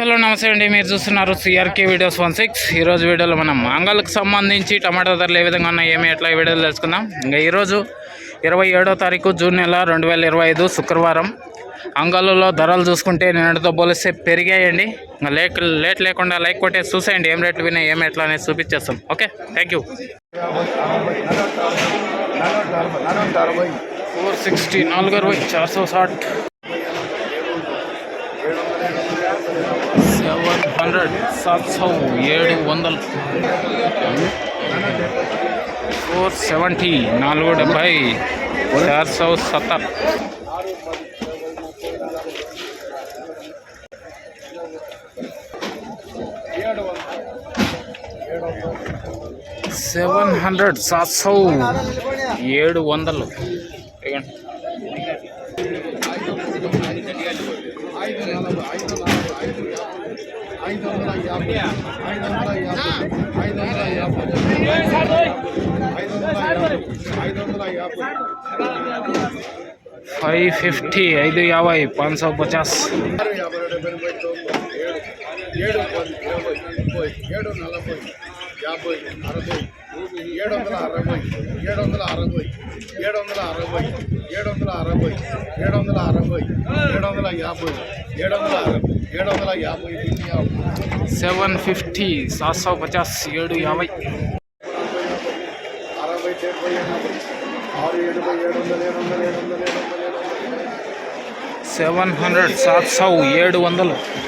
Hello నమస్తే అండి, మీరు చూస్తున్నారు సిఆర్కే వీడియోస్ 16. ఈరోజు వీడియోలో మనం అంగళ్ళకు సంబంధించి టమాటా ధరలు ఏ విధంగా ఉన్నాయి, ఏమి ఎట్లా ఈ వీడియోలో తెలుసుకుందాం. ఇంకా ఈరోజు 27వ తారీఖు జూన్ నెల 2025 శుక్రవారం. అంగళ్ళలో ధరలు చూసుకుంటే నిన్నటితో పోలిస్తే పెరిగాయండి. ఇంకా లేట్ లేకుండా లైక్ కొట్టేసి చూసేయండి ఏం రేట్లు విన్నాయి, ఏమి ఎట్లా అనేది చూపించేస్తాం. Okay, thank you. 460 460 460 700 700 470 470 470 700 700 550 550 550 700 700